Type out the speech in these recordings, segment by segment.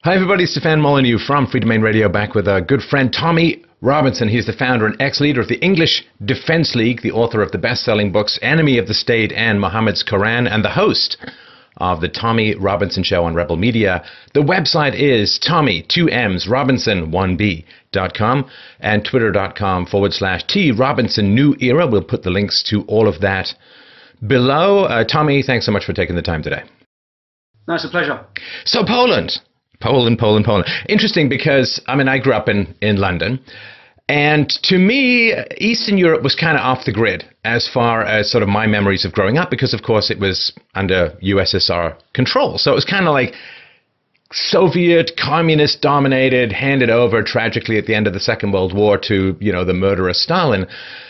Hi everybody, Stefan Molyneux from Free Domain Radio, back with a good friend Tommy Robinson. He's the founder and ex-leader of the English Defense League, the author of the best-selling books Enemy of the State and Muhammad's Quran, and the host of the Tommy Robinson Show on Rebel Media. The website is Tommy, 2M's, Robinson1B.com and twitter.com/T Robinson New Era. We'll put the links to all of that below. Tommy, thanks so much for taking the time today. No, it's a pleasure. So Poland. Interesting because, I grew up in London, and to me, Eastern Europe was kind of off the grid as far as sort of my memories of growing up, because of course it was under USSR control. So it was kind of like Soviet, communist dominated, handed over tragically at the end of the Second World War to, the murderer Stalin.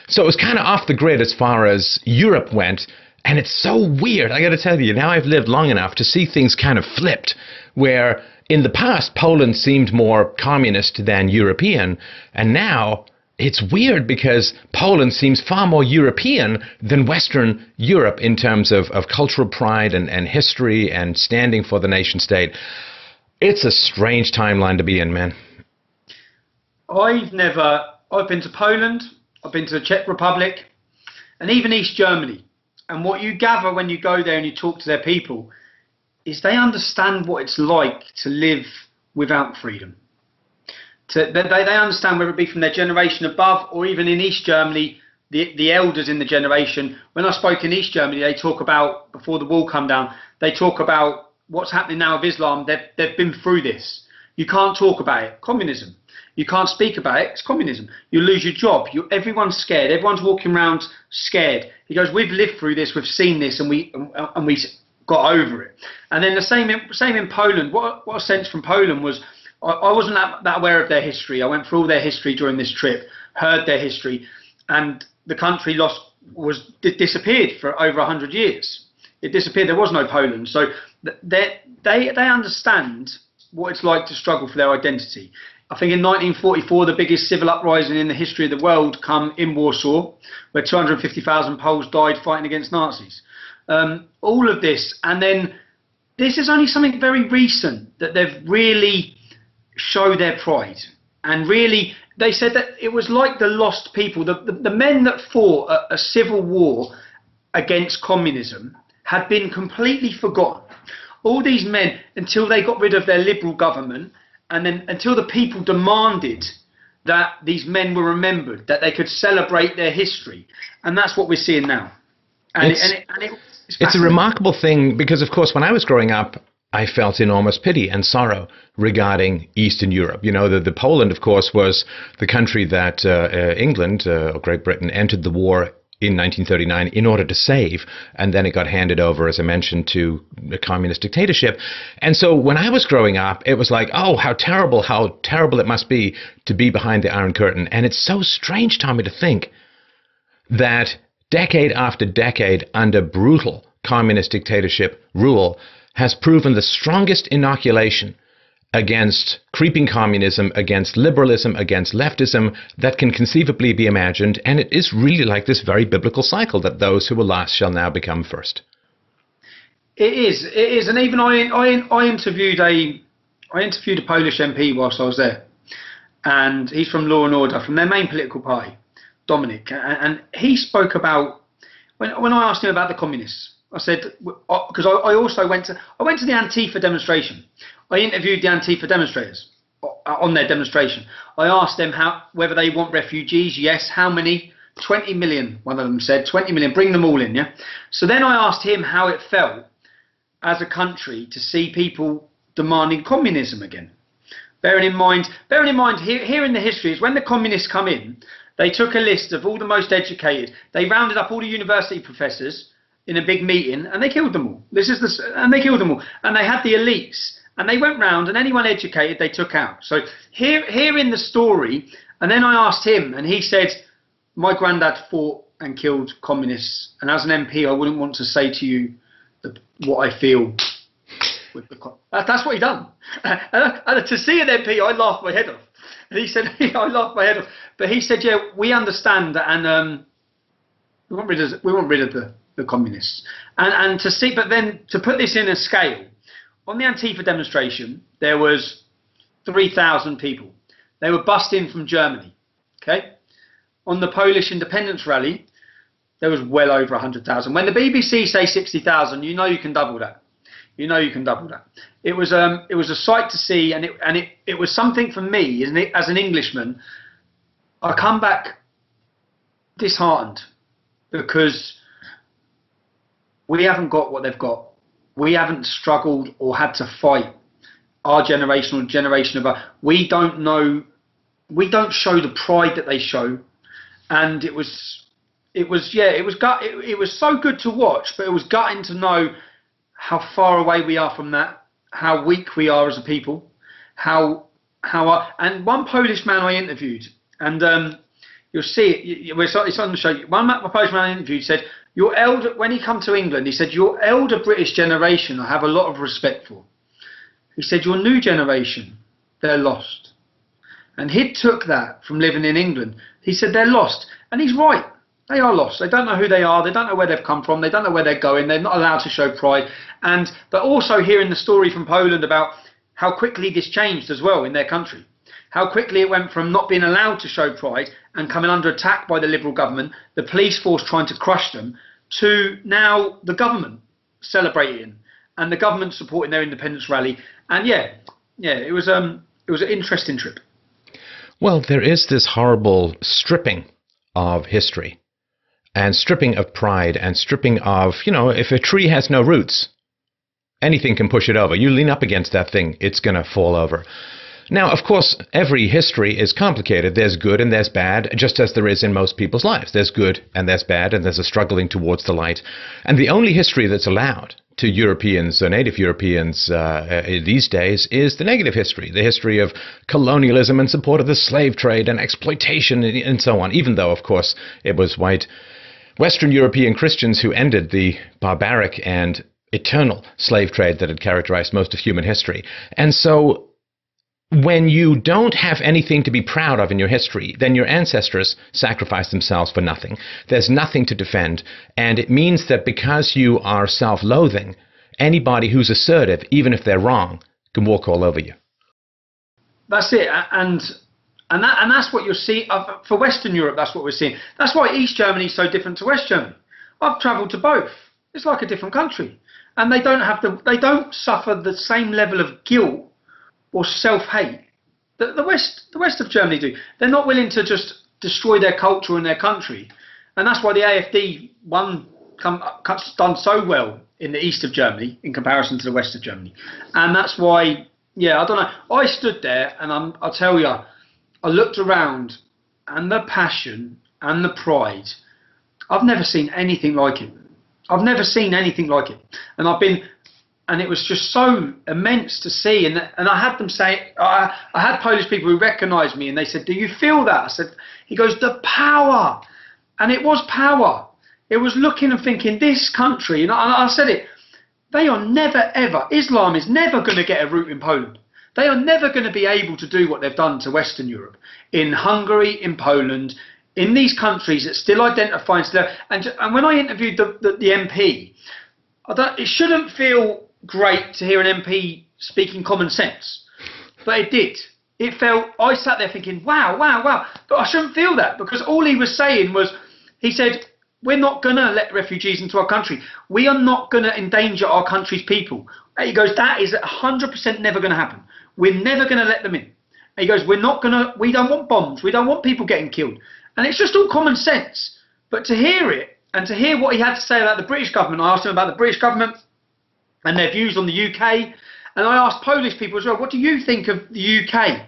So it was kind of off the grid as far as Europe went. And it's so weird, I got to tell you, now I've lived long enough to see things kind of flipped, where in the past, Poland seemed more communist than European, and now it's weird because Poland seems far more European than Western Europe in terms of cultural pride and history and standing for the nation state. It's a strange timeline to be in, man. I've been to Poland, I've been to the Czech Republic, and even East Germany. And what you gather when you go there and you talk to their people is they understand what it's like to live without freedom. They understand, whether it be from their generation above or even in East Germany, the elders in the generation. When I spoke in East Germany, they talk about, before the wall come down, they talk about what's happening now with Islam. They've been through this. You can't talk about it. Communism. You can't speak about it. It's communism. You lose your job. Everyone's scared. Everyone's walking around scared. He goes, we've lived through this. We've seen this, and we got over it. And then the same in Poland. What I sensed from Poland was I wasn't that aware of their history. I went through all their history during this trip, heard their history, and the country disappeared for over 100 years. It disappeared. There was no Poland. So they understand what it's like to struggle for their identity. I think in 1944, the biggest civil uprising in the history of the world come in Warsaw, where 250,000 Poles died fighting against Nazis. All of this, and then this is only something very recent that they've really showed their pride. And really, they said that it was like the lost people. The men that fought a civil war against communism had been completely forgotten. All these men, until they got rid of their liberal government, and then until the people demanded that these men were remembered, that they could celebrate their history. And that's what we're seeing now. It's a remarkable thing because, of course, when I was growing up, I felt enormous pity and sorrow regarding Eastern Europe. The Poland, of course, was the country that England, or Great Britain, entered the war in 1939 in order to save, and then it got handed over, as I mentioned, to a communist dictatorship. And so when I was growing up, it was like, oh, how terrible it must be to be behind the Iron Curtain. And it's so strange, Tommy, to think that decade after decade under brutal communist dictatorship rule has proven the strongest inoculation against creeping communism, against liberalism, against leftism that can conceivably be imagined. And it is really like this very biblical cycle that those who were last shall now become first. It is. And even I interviewed a Polish MP whilst I was there. And he's from Law and Order, from their main political party, Dominic. And he spoke about, when I asked him about the communists, I said, because I also went to the Antifa demonstration. I interviewed the Antifa demonstrators on their demonstration. I asked them whether they want refugees. Yes. How many? 20 million. One of them said 20 million. Bring them all in. Yeah. So then I asked him how it felt as a country to see people demanding communism again. Bearing in mind here in the history is when the communists come in, they took a list of all the most educated. They rounded up all the university professors in a big meeting, and they killed them all. And they killed them all. And they had the elites, and they went round, and anyone educated they took out. So here in the story, and then I asked him, and he said, my granddad fought and killed communists, and as an MP, I wouldn't want to say to you what I feel. That's what he done. And to see an MP, I laughed my head off. And he said, I laughed my head off. But he said, yeah, we understand that, and we want rid of the communists. And to see, but then to put this in a scale, on the Antifa demonstration, there was 3,000 people. They were bussed in from Germany. Okay. On the Polish independence rally, there was well over 100,000. When the BBC say 60,000, you know you can double that. You know you can double that. It was a sight to see, and it was something for me, isn't it? As an Englishman, I come back disheartened because we haven't got what they've got. We haven't struggled or had to fight our generation or generation of our. We don't know. We don't show the pride that they show, and it was so good to watch, but it was gutting to know how far away we are from that, how weak we are as a people, and one Polish man I interviewed, and you'll see it. It's on the show. One Polish man I interviewed said, when he come to England, he said, your elder British generation I have a lot of respect for. He said, your new generation, they're lost. And he took that from living in England. He said, they're lost. And he's right. They are lost. They don't know who they are. They don't know where they've come from. They don't know where they're going. They're not allowed to show pride. But also hearing the story from Poland about how quickly this changed as well in their country. How quickly it went from not being allowed to show pride and coming under attack by the Liberal government, the police force trying to crush them, to now the government celebrating and the government supporting their independence rally. And it was an interesting trip. Well, there is this horrible stripping of history and stripping of pride and stripping of, if a tree has no roots, anything can push it over. You lean up against that thing, it's going to fall over. Now, of course, every history is complicated. There's good and there's bad, just as there is in most people's lives. There's good and there's bad, and there's a struggling towards the light. And the only history that's allowed to Europeans or native Europeans these days is the negative history, the history of colonialism and support of the slave trade and exploitation and so on, even though, of course, it was white Western European Christians who ended the barbaric and eternal slave trade that had characterized most of human history. And so when you don't have anything to be proud of in your history, then your ancestors sacrificed themselves for nothing. There's nothing to defend. And it means that because you are self-loathing, anybody who's assertive, even if they're wrong, can walk all over you. That's it. And that's what you'll see. For Western Europe, that's what we're seeing. That's why East Germany is so different to West Germany. I've travelled to both. It's like a different country. And they don't suffer the same level of guilt or self-hate that the West of Germany do. They're not willing to just destroy their culture and their country. And that's why the AfD done so well in the east of Germany in comparison to the west of Germany. And that's why, I don't know, I stood there and I'll tell you, I looked around, and the passion and the pride, I've never seen anything like it. I've never seen anything like it. And it was just so immense to see. And I had them say, I had Polish people who recognised me, and they said, do you feel that? I said, he goes, the power. And it was power. It was looking and thinking, this country, and I said it, they are never, ever, Islam is never going to get a root in Poland. They are never going to be able to do what they've done to Western Europe, in Hungary, in Poland, in these countries that still identify. And when I interviewed the MP, it shouldn't feel great to hear an MP speaking common sense, but it did. It felt, I sat there thinking, wow, but I shouldn't feel that, because all he was saying was, he said, we're not going to let refugees into our country. We are not going to endanger our country's people. And he goes, that is 100% never going to happen. We're never going to let them in. And he goes, we don't want bombs. We don't want people getting killed. And it's just all common sense. But to hear it, and to hear what he had to say about the British government, I asked him about the British government and their views on the UK. And I asked Polish people as well, what do you think of the UK?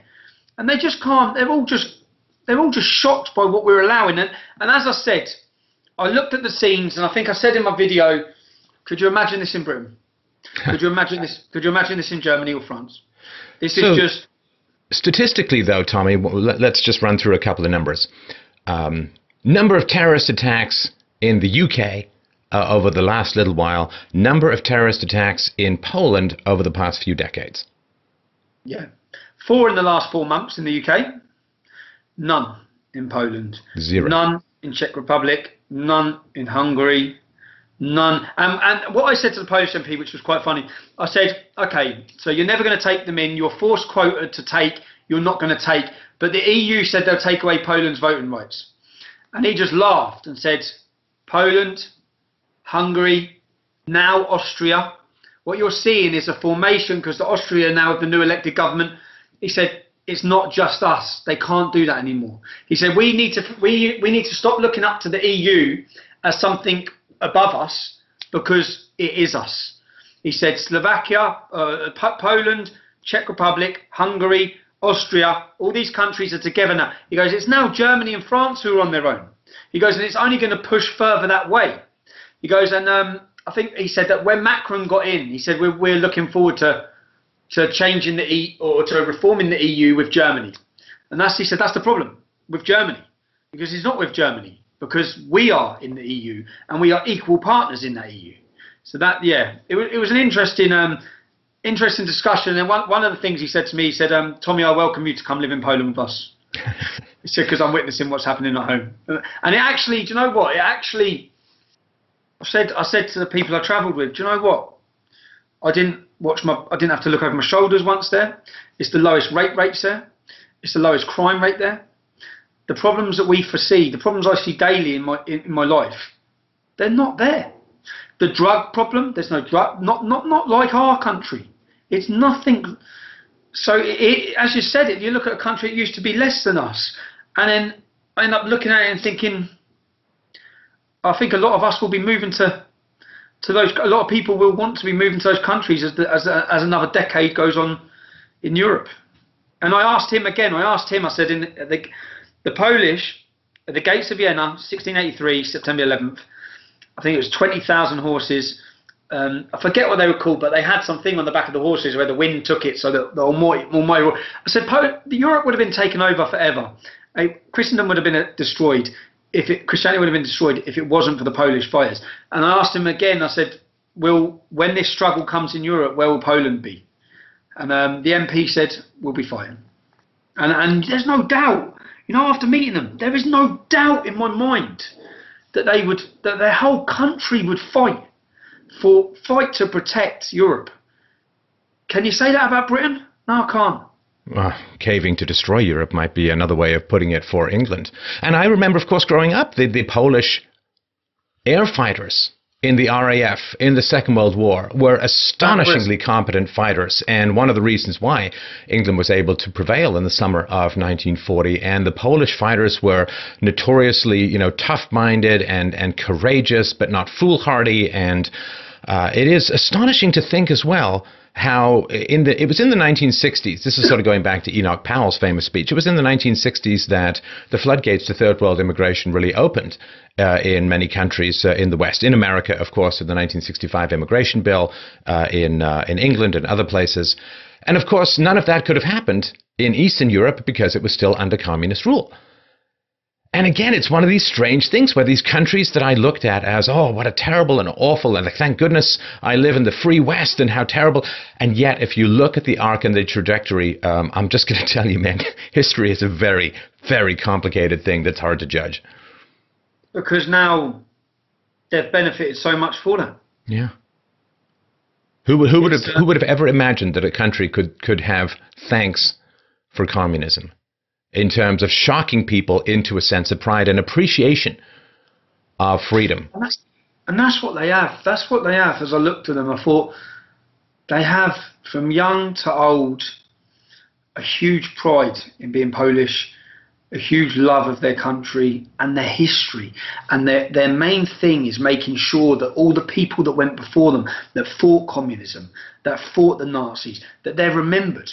And they just can't, they're all just shocked by what we're allowing. And as I said, I looked at the scenes, and I think I said in my video, could you imagine this in Britain? Could you imagine this? Could you imagine this in Germany or France? This is just... Statistically, though, Tommy, let's just run through a couple of numbers. Number of terrorist attacks in the UK over the last little while. Number of terrorist attacks in Poland over the past few decades. Yeah. 4 in the last 4 months in the UK. None in Poland. 0. None in Czech Republic. None in Hungary. None. And what I said to the Polish MP, which was quite funny, I said, okay, so you're never going to take them in. You're forced quota to take. You're not going to take. But the EU said they'll take away Poland's voting rights. And he just laughed and said, Poland, Hungary, now Austria. What you're seeing is a formation, because Austria now have the new elected government. He said, it's not just us. They can't do that anymore. He said, we need to stop looking up to the EU as something above us, because it is us. He said Slovakia, Poland, Czech Republic, Hungary, Austria, all these countries are together now. He goes, it's now Germany and France who are on their own. He goes, and it's only going to push further that way. He goes, and I think he said that when Macron got in, he said we're looking forward to changing the or to reforming the EU with Germany. And he said that's the problem with Germany, because he's not with Germany, because we are in the EU and we are equal partners in the EU. So that, yeah, it was an interesting discussion. And one of the things he said to me, he said, Tommy, I welcome you to come live in Poland with us. He said, because I'm witnessing what's happening at home. And it actually, do you know what? It actually, I said to the people I travelled with, do you know what? I didn't have to look over my shoulders once there. It's the lowest rates there. It's the lowest crime rate there. The problems that we foresee, the problems I see daily in my life, they're not there. The drug problem, there's no drug, not like our country. It's nothing. So as you said, if you look at a country that used to be less than us, and then I end up looking at it and thinking, I think a lot of us will be moving to those. A lot of people will want to be moving to those countries as another decade goes on in Europe. And I asked him again. I said, in the Polish at the gates of Vienna, 1683, September 11th. I think it was 20,000 horses. I forget what they were called, but they had something on the back of the horses where the wind took it, so that I said, Europe would have been taken over forever. Christendom would have been destroyed. Christianity would have been destroyed if it wasn't for the Polish fighters. And I asked him again, I said, when this struggle comes in Europe, where will Poland be? And the MP said, we'll be fighting. And there's no doubt, after meeting them, there is no doubt in my mind that their whole country would fight to protect Europe. Can you say that about Britain? No, I can't. Caving to destroy Europe might be another way of putting it for England. And I remember, of course, growing up, the Polish air fighters in the RAF in the Second World War were astonishingly competent fighters, and one of the reasons why England was able to prevail in the summer of 1940. And the Polish fighters were notoriously, tough-minded and courageous, but not foolhardy. And it is astonishing to think as well how it was in the 1960s, this is sort of going back to Enoch Powell's famous speech, it was in the 1960s that the floodgates to third world immigration really opened in many countries in the West. In America, of course, with the 1965 immigration bill, in England and other places. And of course, none of that could have happened in Eastern Europe because it was still under communist rule. And again, it's one of these strange things where these countries that I looked at as, oh, what a terrible and awful, and thank goodness I live in the free West and how terrible. And yet, if you look at the arc and the trajectory, I'm just going to tell you, man, history is a very, very complicated thing that's hard to judge. Because now they've benefited so much for them. Yeah. Who would have ever imagined that a country could have thanks for communism? In terms of shocking people into a sense of pride and appreciation of freedom. And that's what they have. That's what they have. As I looked at them, I thought they have, from young to old, a huge pride in being Polish, a huge love of their country and their history. And their main thing is making sure that all the people that went before them, that fought communism, that fought the Nazis, that they're remembered.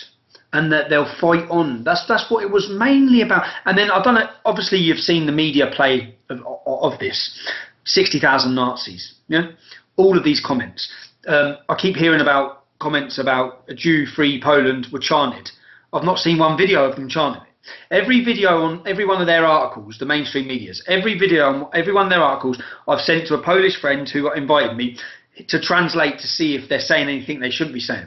And that they'll fight on. That's what it was mainly about. And then I don't know. Obviously, you've seen the media play of this. 60,000 Nazis. Yeah, all of these comments. I keep hearing about comments about a Jew-free Poland were chanted. I've not seen one video of them chanting it. Every video on every one of their articles, the mainstream medias, every video on every one of their articles, I've sent to a Polish friend who invited me to translate to see if they're saying anything they shouldn't be saying.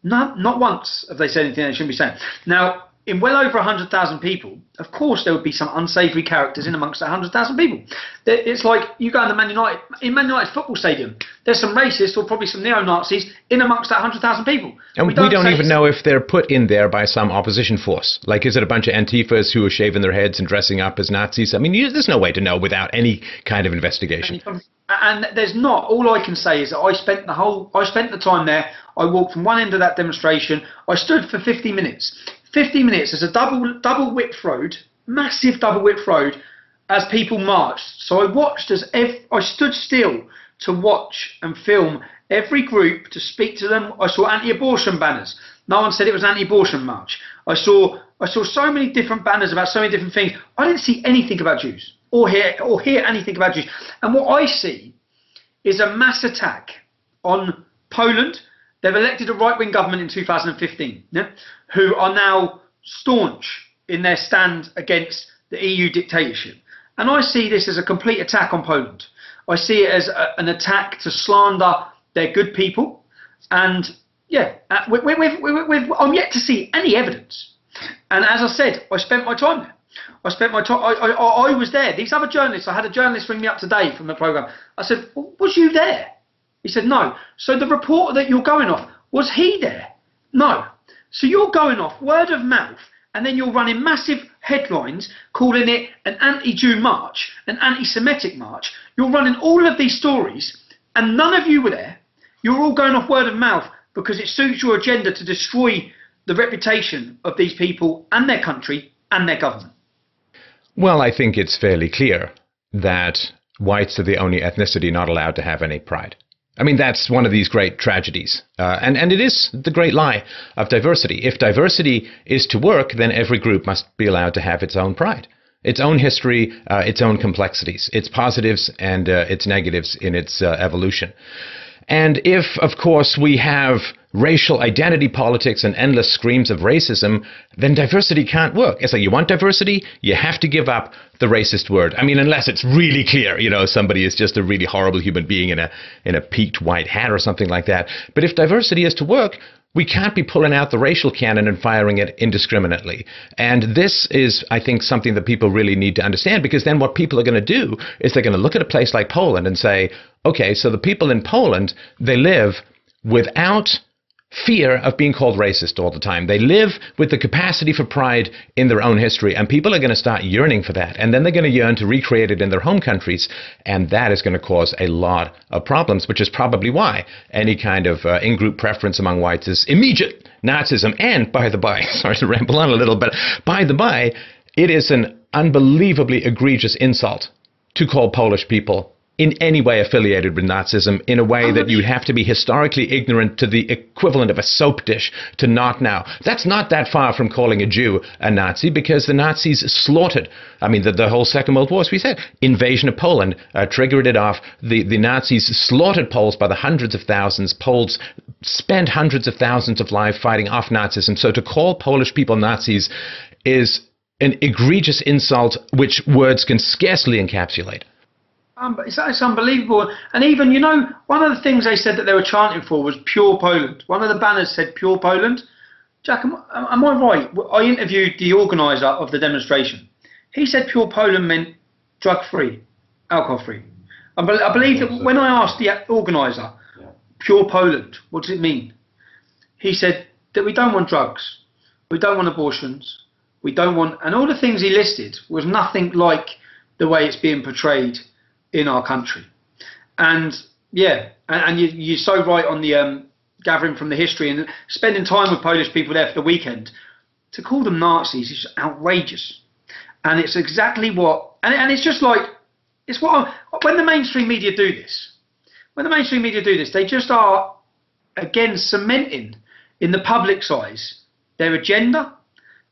Not once have they said anything they shouldn't be saying. Now, in well over 100,000 people, of course there would be some unsavoury characters in amongst that 100,000 people. It's like you go in Man United's football stadium, there's some racists or probably some neo-Nazis in amongst that 100,000 people. And we don't even know if they're put in there by some opposition force. Like, is it a bunch of Antifas who are shaving their heads and dressing up as Nazis? I mean, there's no way to know without any kind of investigation. And there's not. All I can say is that I spent the time there. I walked from one end of that demonstration. I stood for 50 minutes. 50 minutes as a double width road, massive double width road, as people marched. So I watched I stood still to watch and film every group, to speak to them. I saw anti-abortion banners. No one said it was an anti-abortion march. I saw so many different banners about so many different things. I didn't see anything about Jews or hear anything about Jews. And what I see is a mass attack on Poland. They've elected a right-wing government in 2015, who are now staunch in their stand against the EU dictatorship. And I see this as a complete attack on Poland. I see it as an attack to slander their good people. And yeah, I'm yet to see any evidence. And as I said, I spent my time there. I was there. These other journalists, I had a journalist ring me up today from the programme. I said, well, was you there? He said, no. So the reporter that you're going off, was he there? No. So you're going off word of mouth, and then you're running massive headlines calling it an anti-Jew march, an anti-Semitic march. You're running all of these stories, and none of you were there. You're all going off word of mouth because it suits your agenda to destroy the reputation of these people and their country and their government. Well, I think it's fairly clear that whites are the only ethnicity not allowed to have any pride. I mean, that's one of these great tragedies. And it is the great lie of diversity. If diversity is to work, then every group must be allowed to have its own pride, its own history, its own complexities, its positives and its negatives in its evolution. And if, of course, we have racial identity politics and endless screams of racism, then diversity can't work. It's like, you want diversity, you have to give up the racist word. I mean, unless it's really clear, somebody is just a really horrible human being in a peaked white hat or something like that. But if diversity is to work, we can't be pulling out the racial cannon and firing it indiscriminately. And this is, I think, something that people really need to understand, because then what people are going to do is they're going to look at a place like Poland and say, okay, so the people in Poland, they live without fear of being called racist all the time. They live with the capacity for pride in their own history, and people are going to start yearning for that. And then they're going to yearn to recreate it in their home countries, and that is going to cause a lot of problems, which is probably why any kind of in-group preference among whites is immediate Nazism. And by the by, sorry to ramble on a little, but by the by, it is an unbelievably egregious insult to call Polish people in any way affiliated with Nazism in a way that you'd have to be historically ignorant to the equivalent of a soap dish to not know. That's not that far from calling a Jew a Nazi, because the Nazis slaughtered, I mean, the whole Second World War, as we said, invasion of Poland triggered it off. The Nazis slaughtered Poles by the hundreds of thousands. Poles spent hundreds of thousands of lives fighting off Nazism. So to call Polish people Nazis is an egregious insult which words can scarcely encapsulate. It's unbelievable. And even, one of the things they said that they were chanting for was pure Poland. One of the banners said pure Poland. Jack, am I right? I interviewed the organiser of the demonstration. He said pure Poland meant drug-free, alcohol-free. I believe that when I asked the organiser, pure Poland, what does it mean? He said that we don't want drugs, we don't want abortions, we don't want... And all the things he listed was nothing like the way it's being portrayed in our country. And yeah, and you're so right on the gathering from the history and spending time with Polish people there for the weekend. To call them Nazis is outrageous. And it's exactly what, and it's just like, it's what, when the mainstream media do this, they just are, again, cementing in the public's eyes their agenda,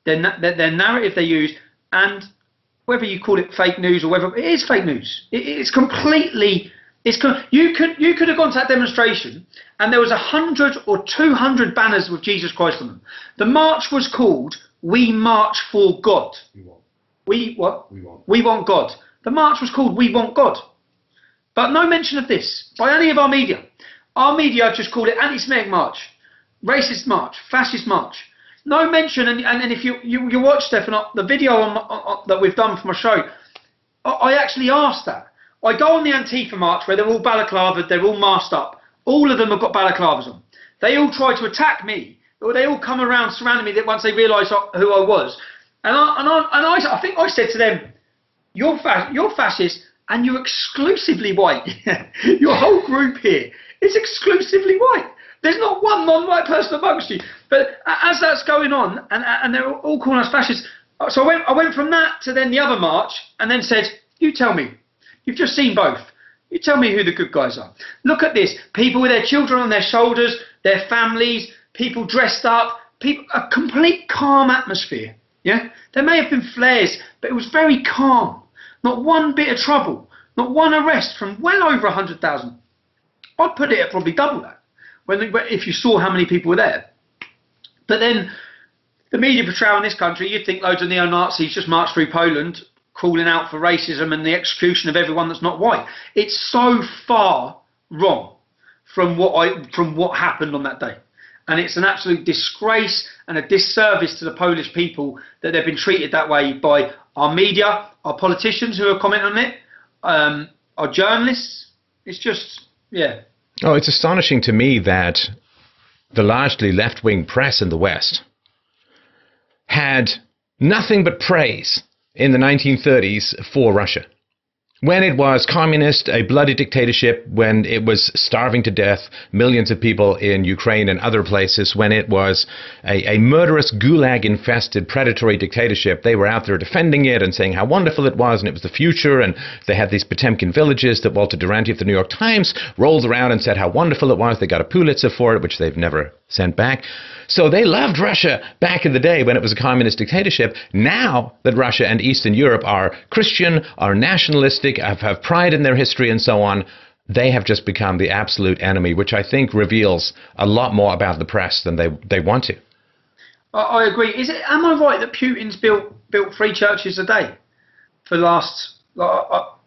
their narrative they use, and whether you call it fake news or whether it is fake news, it's completely. You could have gone to that demonstration and there was 100 or 200 banners with Jesus Christ on them. The march was called "We March for God." We want God. The march was called "We Want God," but no mention of this by any of our media. Our media just called it anti-Semitic march, racist march, fascist march. No mention, and if you watch, Stefan, the video that we've done for my show, I actually asked that. I go on the Antifa march where they're all balaclavaed, they're all masked up. All of them have got balaclavas on. They all try to attack me, or they all come around surrounding me once they realise who I was. And I think I said to them, you're fascist and you're exclusively white. Your whole group here is exclusively white. There's not one non-white person amongst you. But as that's going on, and they're all calling us fascists, so I went from that to then the other march, and then said, you tell me. You've just seen both. You tell me who the good guys are. Look at this. People with their children on their shoulders, their families, people dressed up, a complete calm atmosphere. Yeah? There may have been flares, but it was very calm. Not one bit of trouble. Not one arrest from well over 100,000. I'd put it at probably double that. If you saw how many people were there. But then the media portrayal in this country, you'd think loads of neo-Nazis just marched through Poland calling out for racism and the execution of everyone that's not white. It's so far wrong from what happened on that day. And it's an absolute disgrace and a disservice to the Polish people that they've been treated that way by our media, our politicians who are commenting on it, our journalists. It's just, yeah. Oh, it's astonishing to me that the largely left-wing press in the West had nothing but praise in the 1930s for Russia. When it was communist, a bloody dictatorship, when it was starving to death millions of people in Ukraine and other places, when it was a murderous gulag-infested predatory dictatorship, they were out there defending it and saying how wonderful it was and it was the future, and they had these Potemkin villages that Walter Duranty of the New York Times rolled around and said how wonderful it was. They got a Pulitzer for it, which they've never sent back. So they loved Russia back in the day when it was a communist dictatorship. Now that Russia and Eastern Europe are Christian, are nationalistic, have pride in their history and so on, they have just become the absolute enemy, which I think reveals a lot more about the press than they want to. I agree. Am I right that Putin's built 3 churches a day for the last,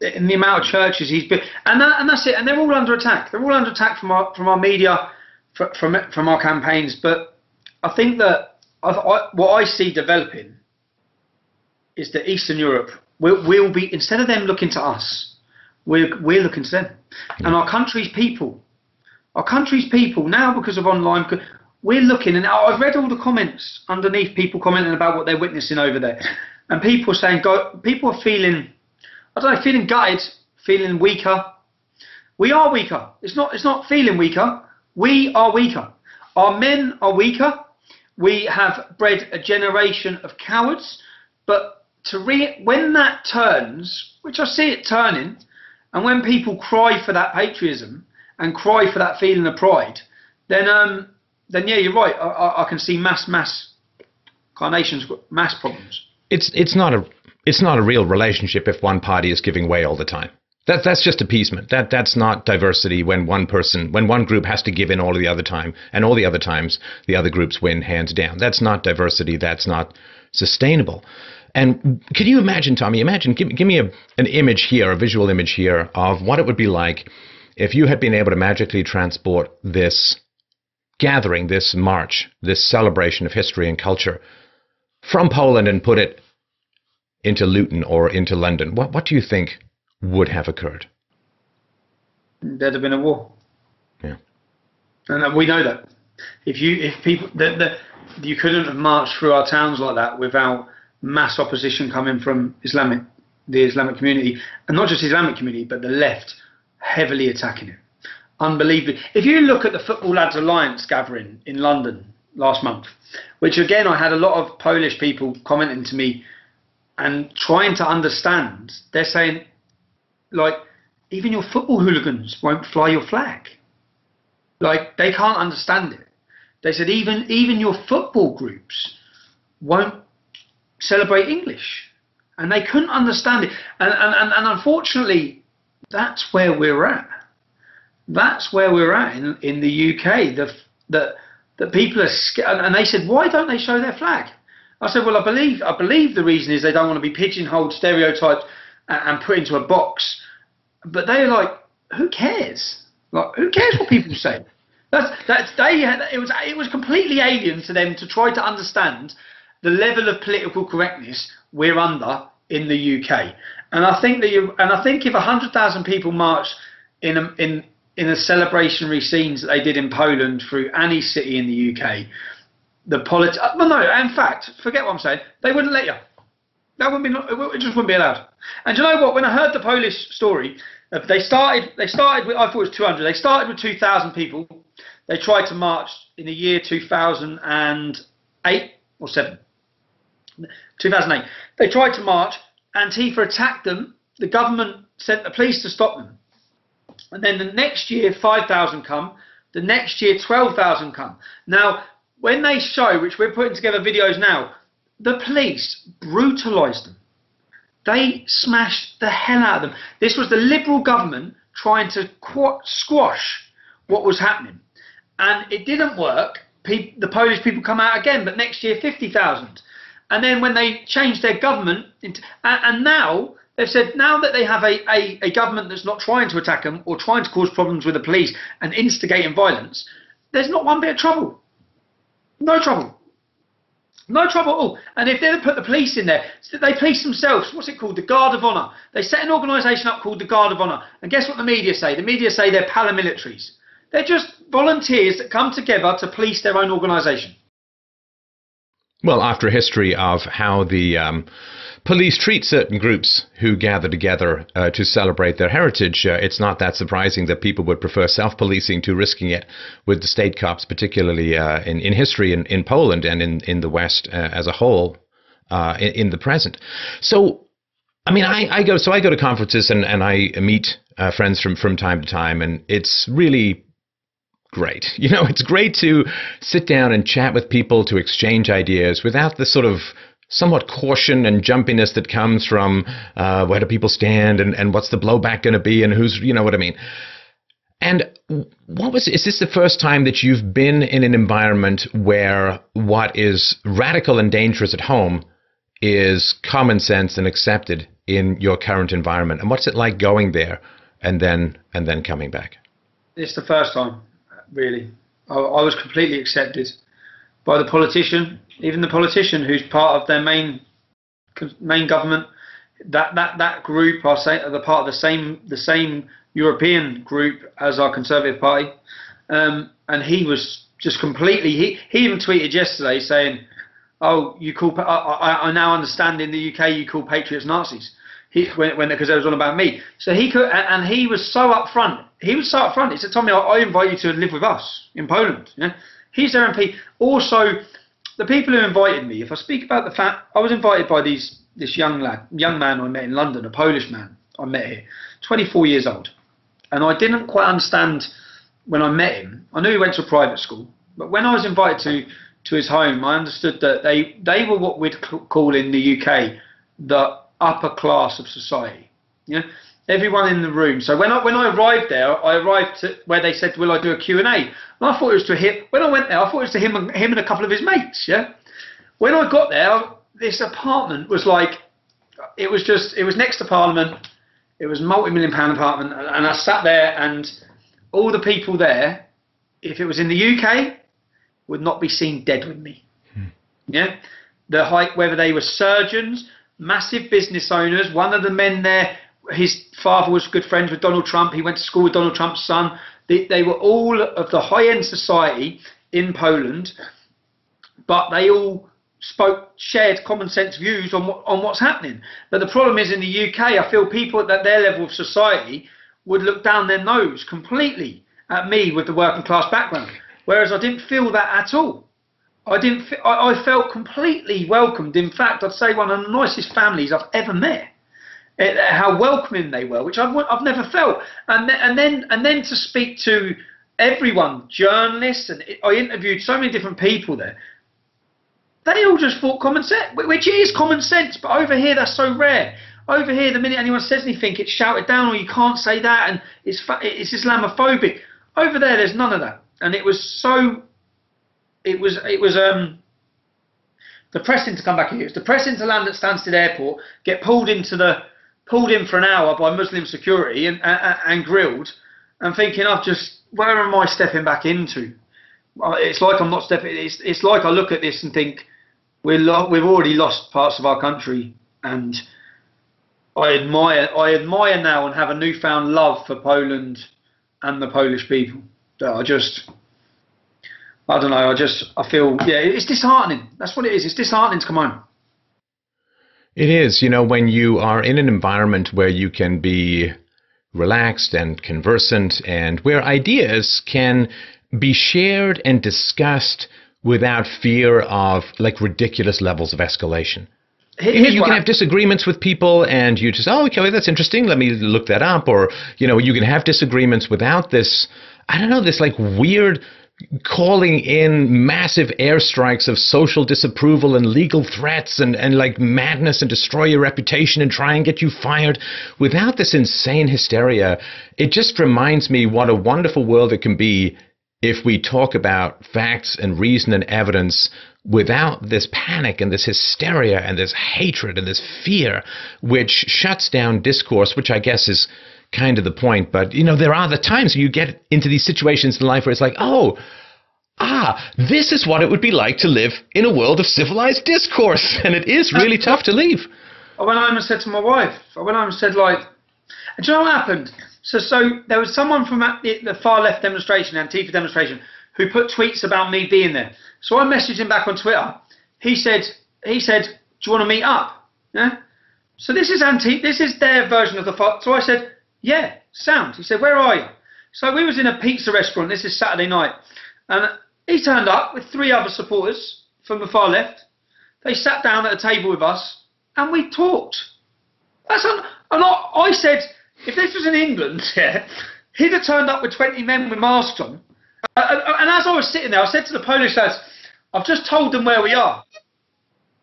in the amount of churches he's built? And that's it. And they're all under attack. They're all under attack from our media, from our campaigns. But I think that what I see developing is that Eastern Europe will be, instead of them looking to us, we're looking to them. And our country's people, now because of online, we're looking, and I've read all the comments underneath, people commenting about what they're witnessing over there. And people saying, people are feeling, I don't know, feeling gutted, feeling weaker. We are weaker. It's not feeling weaker. We are weaker. Our men are weaker. We have bred a generation of cowards. But when that turns, which I see it turning, and when people cry for that patriotism and cry for that feeling of pride, then yeah, you're right. I can see mass carnations, mass problems. It's not a real relationship if one party is giving way all the time. That's just appeasement. That's not diversity when one group has to give in all of the other time, and all the other times the other groups win hands down. That's not diversity. That's not sustainable. And can you imagine, Tommy? Give me an image here, a visual image here of what it would be like if you had been able to magically transport this gathering, this march, this celebration of history and culture from Poland and put it into Luton or into London. What do you think would have occurred? There'd have been a war. Yeah. And we know that. If people you couldn't have marched through our towns like that without mass opposition coming from the Islamic community, and not just Islamic community, but the left heavily attacking it. Unbelievable. If you look at the Football Lads Alliance gathering in London last month, which again I had a lot of Polish people commenting to me and trying to understand, they're saying, like, even your football hooligans won't fly your flag. Like, they can't understand it. They said even your football groups won't celebrate English. And they couldn't understand it. And unfortunately, that's where we're at. That's where we're at in the UK. That people are scared. And they said, why don't they show their flag? I said, well, I believe the reason is they don't want to be pigeonholed, stereotyped, and put into a box. But they're like, who cares? Like, who cares what people say? It was completely alien to them to try to understand the level of political correctness we're under in the UK. And I think if 100,000 people marched in a celebrationary scenes that they did in Poland through any city in the UK, in fact, forget what I'm saying. They wouldn't let you. That wouldn't be. It just wouldn't be allowed. And you know what? When I heard the Polish story, they started with, I thought it was 200. They started with 2,000 people. They tried to march in the year 2008 or 7. 2008. They tried to march. Antifa attacked them. The government sent the police to stop them. And then the next year, 5,000 come. The next year, 12,000 come. Now, when they show, which we're putting together videos now, the police brutalised them. They smashed the hell out of them. This was the Liberal government trying to squash what was happening. And it didn't work. The Polish people come out again, but next year 50,000. And then when they changed their government, and now they've said now that they have a government that's not trying to attack them or trying to cause problems with the police and instigating violence, there's not one bit of trouble. No trouble. No trouble at all. And if they put the police in there, they police themselves. What's it called? The Guard of Honour. They set an organisation up called the Guard of Honour. And guess what the media say? The media say they're paramilitaries. They're just volunteers that come together to police their own organisation. Well, after a history of how the police treat certain groups who gather together to celebrate their heritage, it's not that surprising that people would prefer self-policing to risking it with the state cops, particularly in history in Poland and in the West as a whole in the present. So, I mean, I go to conferences and I meet friends from time to time, and it's really great. You know, it's great to sit down and chat with people, to exchange ideas without the sort of somewhat caution and jumpiness that comes from where do people stand and what's the blowback going to be and who's, you know what I mean. And is this the first time that you've been in an environment where what is radical and dangerous at home is common sense and accepted in your current environment? And what's it like going there and then coming back? It's the first time. Really, I was completely accepted by the politician, even the politician who's part of their main government. That group, I'll say, are part of the same European group as our Conservative Party, and he was just completely. He even tweeted yesterday saying, "Oh, you call I now understand in the UK you call patriots Nazis." Because it was all about me. So he could, and he was so upfront. He said, "Tommy, I invite you to live with us in Poland." Yeah? He's their MP. Also, the people who invited me. If I speak about the fact, I was invited by this young man I met in London, a Polish man I met here, 24 years old, and I didn't quite understand when I met him. I knew he went to a private school, but when I was invited to his home, I understood that they were what we'd call in the UK the upper class of society. Yeah, everyone in the room. So when I arrived there, I arrived to where they said, "Will I do a Q&A?" And I thought it was to him. When I went there, I thought it was to him and a couple of his mates. Yeah. When I got there, this apartment was like, it was next to Parliament. It was a multi-million-pound apartment, and I sat there, and all the people there, if it was in the UK, would not be seen dead with me. Yeah. The height, whether they were surgeons, massive business owners. One of the men there, his father was good friends with Donald Trump. He went to school with Donald Trump's son. They were all of the high-end society in Poland, but they all shared common sense views on what's happening. But the problem is in the UK, I feel people at their level of society would look down their nose completely at me with the working class background, whereas I didn't feel that at all. I felt completely welcomed. In fact, I'd say one of the nicest families I've ever met. How welcoming they were, which I've never felt. And then to speak to everyone, journalists, and I interviewed so many different people there. They all just thought common sense, which is common sense, but over here that's so rare. Over here, the minute anyone says anything, it's shouted down, or you can't say that, and it's Islamophobic. Over there's none of that, and it was so. It was depressing to come back here. It's depressing to land at Stansted Airport, get pulled in for an hour by Muslim security and grilled, and thinking I've just where am I stepping back into? It's like I'm not stepping. It's like I look at this and think we've already lost parts of our country, and I admire now and have a newfound love for Poland and the Polish people. I don't know. I feel, yeah, it's disheartening. That's what it is. It's disheartening to come home. It is, you know, when you are in an environment where you can be relaxed and conversant and where ideas can be shared and discussed without fear of like ridiculous levels of escalation. You can have disagreements with people and you just, oh, okay, that's interesting. Let me look that up. Or, you know, you can have disagreements without this, I don't know, this like weird calling in massive airstrikes of social disapproval and legal threats and like madness and destroy your reputation and try and get you fired. Without this insane hysteria, it just reminds me what a wonderful world it can be if we talk about facts and reason and evidence without this panic and this hysteria and this hatred and this fear, which shuts down discourse, which I guess is kind of the point. But, you know, there are the times you get into these situations in life where it's like, this is what it would be like to live in a world of civilized discourse. And it is really tough to leave. I went home and said to my wife, and do you know what happened? So there was someone from the far left demonstration, Antifa demonstration, who put tweets about me being there. So I messaged him back on Twitter. He said, do you want to meet up? Yeah. So this is their version of the fight. So I said, yeah, sound. He said, where are you? So we was in a pizza restaurant. This is Saturday night. And he turned up with 3 other supporters from the far left. They sat down at a table with us and we talked. I said, if this was in England, yeah, he'd have turned up with 20 men with masks on. And as I was sitting there, I said to the Polish lads, I've just told them where we are.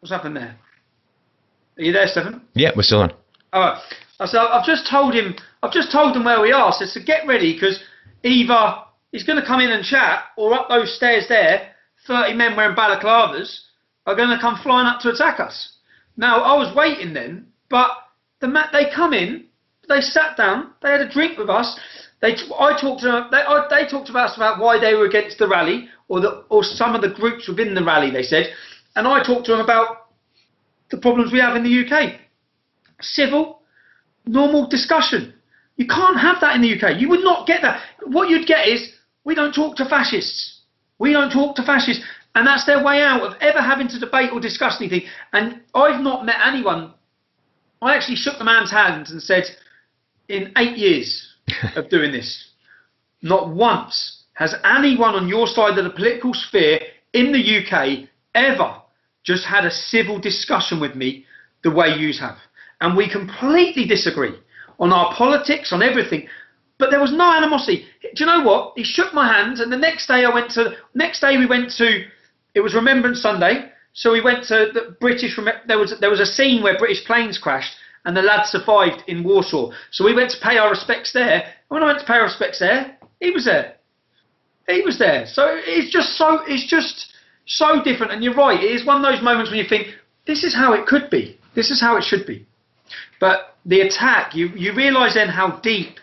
What's happened there? Are you there, Stefan? Yeah, we're still on. All right. I said, I've just told them where we are. I said, so get ready, because either he's going to come in and chat, or up those stairs there, 30 men wearing balaclavas are going to come flying up to attack us. Now, I was waiting then, but they come in, they sat down, they had a drink with us. They talked to us about why they were against the rally, or some of the groups within the rally, they said. And I talked to them about the problems we have in the UK. Civil, normal discussion. You can't have that in the UK. You would not get that. What you'd get is, we don't talk to fascists. We don't talk to fascists. And that's their way out of ever having to debate or discuss anything. And I've not met anyone. I actually shook the man's hand and said, in 8 years of doing this, not once has anyone on your side of the political sphere in the UK ever just had a civil discussion with me the way you have. And we completely disagree on our politics, on everything. But there was no animosity. Do you know what? He shook my hand, and the next day we went to, it was Remembrance Sunday, so we went to the British, there was a scene where British planes crashed, and the lads survived in Warsaw. So we went to pay our respects there. And when I went to pay our respects there, he was there. He was there. So it's just so different. And you're right, it is one of those moments when you think, this is how it could be. This is how it should be. But the attack, you realise then how deep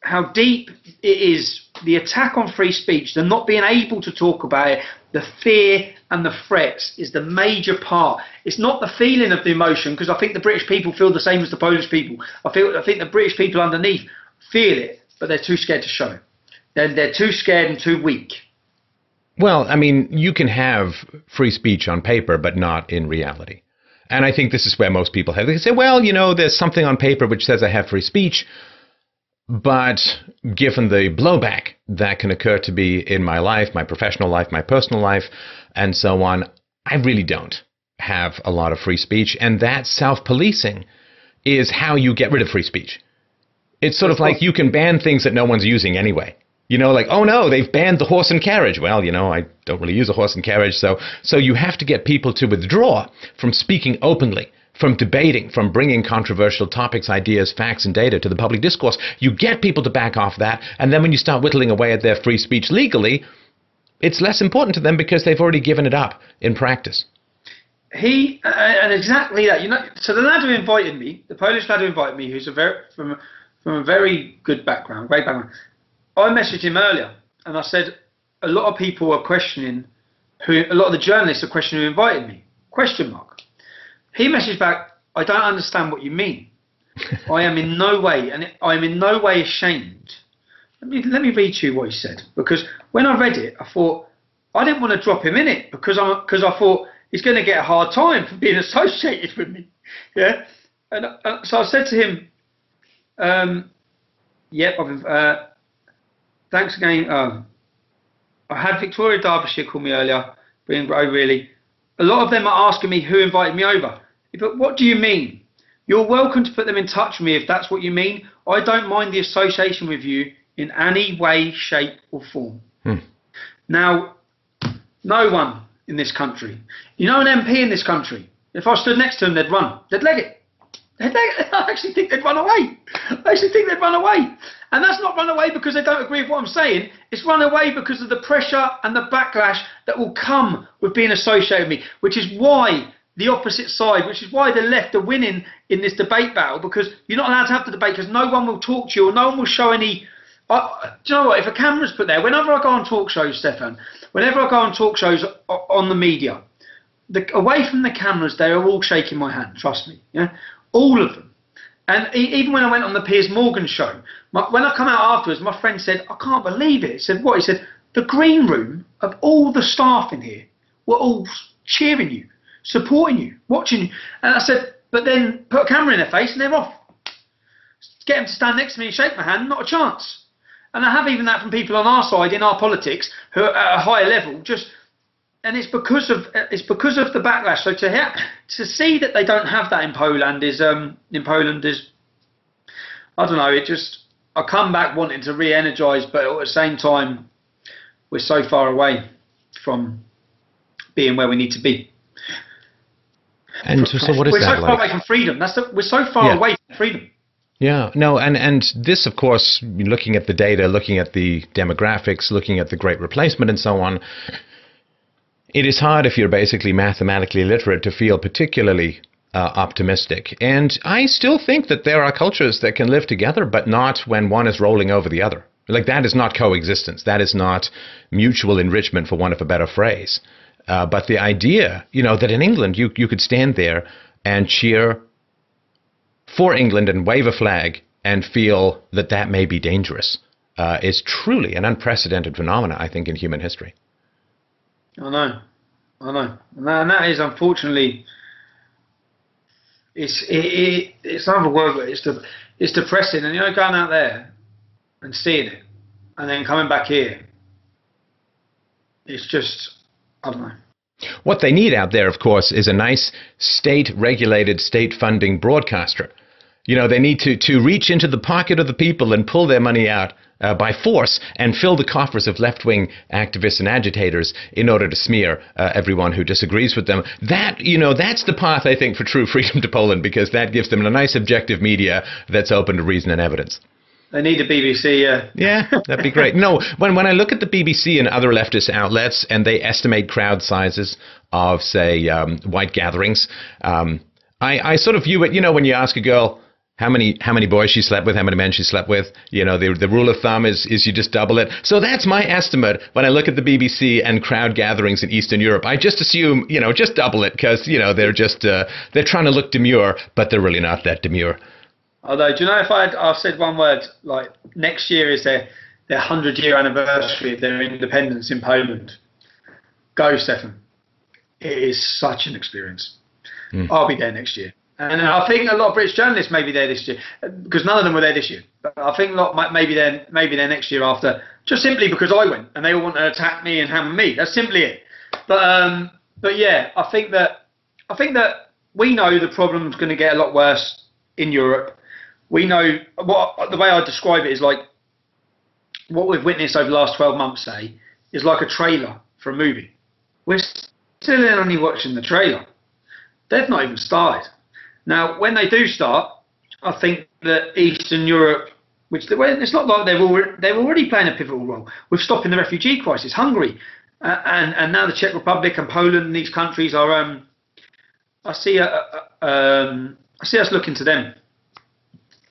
it is, the attack on free speech, the not being able to talk about it, the fear and the threats is the major part. It's not the feeling of the emotion, because I think the British people feel the same as the Polish people. I think the British people underneath feel it, but they're too scared to show it. They're too scared and too weak. Well, I mean, you can have free speech on paper, but not in reality. And I think this is where most people have. They say, well, you know, there's something on paper which says I have free speech, but given the blowback that can occur to me in my life, my professional life, my personal life, and so on, I really don't have a lot of free speech. And that self-policing is how you get rid of free speech. It's sort of like you can ban things that no one's using anyway. You know, like, oh no, they've banned the horse and carriage. Well, you know, I don't really use a horse and carriage. So you have to get people to withdraw from speaking openly, from debating, from bringing controversial topics, ideas, facts, and data to the public discourse. You get people to back off that, and then when you start whittling away at their free speech legally, it's less important to them because they've already given it up in practice. And exactly that. You know, so the lad who invited me, the Polish lad who invited me, who's from a very good background, great background, I messaged him earlier and I said, a lot of people are questioning a lot of the journalists are questioning who invited me. Question mark. He messaged back, I don't understand what you mean. I am in no way, and I am in no way ashamed. Let me read to you what he said, because when I read it, I thought, I didn't want to drop him in it, because I thought he's going to get a hard time for being associated with me. Yeah. And so I said to him, thanks again. I had Victoria Derbyshire call me earlier, being, oh really? A lot of them are asking me who invited me over. But what do you mean? You're welcome to put them in touch with me if that's what you mean. I don't mind the association with you in any way, shape or form. Now, no one in this country, you know, an MP in this country, if I stood next to them, they'd run. They'd leg it. I actually think they'd run away. And that's not run away because they don't agree with what I'm saying. It's run away because of the pressure and the backlash that will come with being associated with me, which is why the opposite side, which is why the left are winning in this debate battle, because you're not allowed to have the debate because no one will talk to you or no one will show any... do you know what? If a camera's put there, whenever I go on talk shows, Stefan, whenever I go on talk shows on the media, away from the cameras, they are all shaking my hand, trust me. Yeah, all of them. And even when I went on the Piers Morgan show, when I come out afterwards, my friend said, I can't believe it. He said, what? He said, the green room of all the staff in here were all cheering you, supporting you, watching you. And I said, but then put a camera in their face and they're off. Get them to stand next to me and shake my hand, not a chance. And I have even that from people on our side in our politics who are at a higher level, and it's because of the backlash. So to see that they don't have that in Poland is I don't know. I come back wanting to re-energise, but at the same time, we're so far away from being where we need to be. And so, what is we're that so like? far away from freedom. We're so far away from freedom. Yeah, no, and this, of course, looking at the data, looking at the demographics, looking at the Great Replacement and so on. It is hard if you're basically mathematically literate to feel particularly optimistic. And I still think that there are cultures that can live together, but not when one is rolling over the other. Like, that is not coexistence. That is not mutual enrichment, for want of a better phrase. But the idea, that in England you could stand there and cheer for England and wave a flag and feel that may be dangerous is truly an unprecedented phenomena, I think, in human history. I know, and that is, unfortunately, it's another word, but it's depressing. And going out there and seeing it, and then coming back here, it's just, I don't know. What they need out there, of course, is a nice state-regulated, state-funding broadcaster. They need to reach into the pocket of the people and pull their money out by force and fill the coffers of left-wing activists and agitators in order to smear everyone who disagrees with them. That's the path, I think, for true freedom to Poland, because that gives them a nice objective media that's open to reason and evidence. They need a BBC, Yeah, that'd be great. No, when I look at the BBC and other leftist outlets and they estimate crowd sizes of, say, white gatherings, I sort of view it, when you ask a girl how many boys she slept with, how many men she slept with, the rule of thumb is you just double it. So that's my estimate when I look at the BBC and crowd gatherings in Eastern Europe. I just assume, just double it, because, they're trying to look demure, but they're really not that demure. Although, do you know, if I've said one word, like, next year is their 100-year anniversary of their independence in Poland. Go, Stefan. It is such an experience. I'll be there next year. And I think a lot of British journalists may be there this year, because none of them were there this year. But I think a lot may be there next year after, just simply because I went and they all want to attack me and hammer me. That's simply it. But yeah, I think that we know the problem's going to get a lot worse in Europe. We know the way I describe it is like what we've witnessed over the last 12 months, say, is like a trailer for a movie. We're still only watching the trailer. They've not even started. Now, when they do start, I think that Eastern Europe, it's not like they're already playing a pivotal role with stopping the refugee crisis. Hungary and now the Czech Republic and Poland and these countries are. I see us looking to them.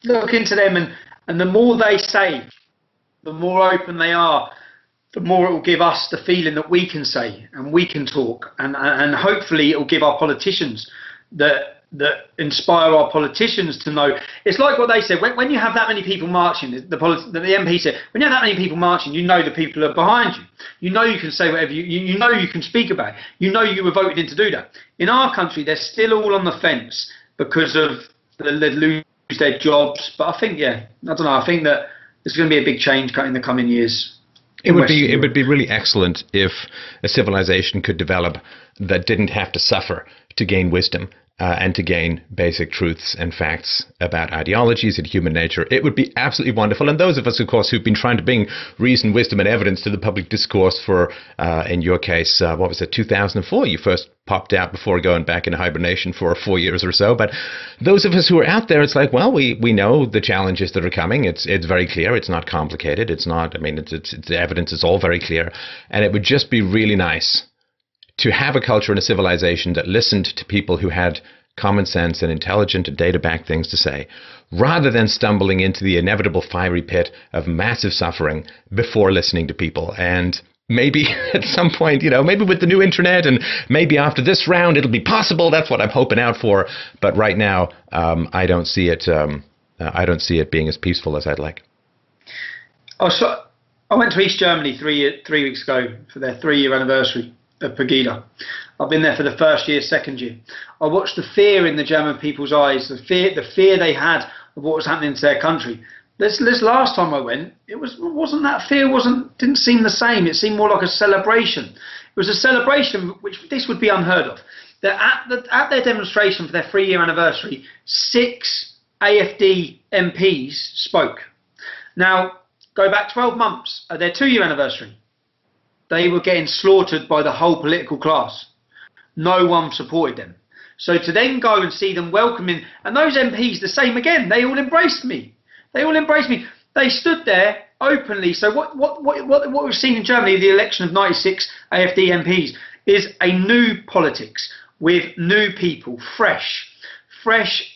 And the more they say the more open they are, the more it will give us the feeling that we can say and we can talk, and hopefully it will give our politicians that inspire our politicians to know. It's like what they said, when you have that many people marching, the MP said, when you have that many people marching, you know the people are behind you. You know you can say whatever you know you can speak about it. You know you were voted in to do that. In our country, they're still all on the fence because of they lose their jobs. But I think, I don't know, I think that there's going to be a big change in the coming years. It would be really excellent if a civilization could develop that didn't have to suffer to gain wisdom. And to gain basic truths and facts about ideologies and human nature. It would be absolutely wonderful. And those of us, of course, who've been trying to bring reason, wisdom, and evidence to the public discourse for, in your case, 2004? You first popped out before going back into hibernation for 4 years or so. But those of us who are out there, it's like, well, we know the challenges that are coming. It's very clear. It's not complicated. It's not, it's the evidence is all very clear. And it would just be really nice to have a culture and a civilization that listened to people who had common sense and intelligent and data-backed things to say, rather than stumbling into the inevitable fiery pit of massive suffering before listening to people. And maybe at some point, maybe with the new internet and maybe after this round, it'll be possible. That's what I'm hoping out for. But right now, I don't see it. I don't see it being as peaceful as I'd like. Oh, so I went to East Germany 3 weeks ago for their 3-year anniversary of Pegida. I've been there for the first year, second year. I watched the fear in the German people's eyes, the fear they had of what was happening to their country. This last time I went, wasn't that fear didn't seem the same. It seemed more like a celebration. It was a celebration which this would be unheard of. That at their demonstration for their 3-year anniversary, 6 AfD MPs spoke. Now go back 12 months at their 2-year anniversary. They were getting slaughtered by the whole political class. No one supported them. So to then go and see them welcoming, and those MPs the same again, they all embraced me. They stood there openly. So what we've seen in Germany, the election of 96 AfD MPs, is a new politics with new people, fresh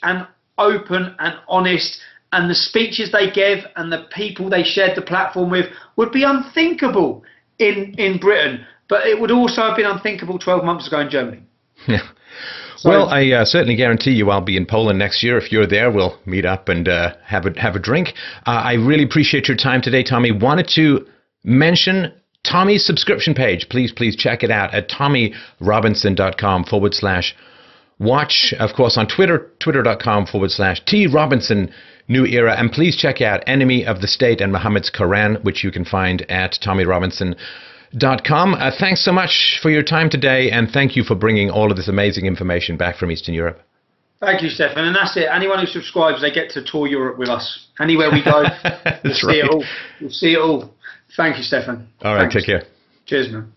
and open and honest. And the speeches they gave and the people they shared the platform with would be unthinkable in Britain, but it would also have been unthinkable 12 months ago in Germany. Yeah. So, well, I certainly guarantee you I'll be in Poland next year. If you're there, we'll meet up and have a drink. I really appreciate your time today, Tommy. Wanted to mention Tommy's subscription page. Please check it out at tommyrobinson.com/watch. Of course, on Twitter, twitter.com/TRobinson. New Era, and please check out Enemy of the State and Muhammad's Quran, which you can find at tommyrobinson.com. Thanks so much for your time today, and thank you for bringing all of this amazing information back from Eastern Europe. Thank you, Stefan, and that's it. Anyone who subscribes, they get to tour Europe with us. Anywhere we go, we'll see it all. We'll see it all. Thank you, Stefan. All right, take care. Cheers, man.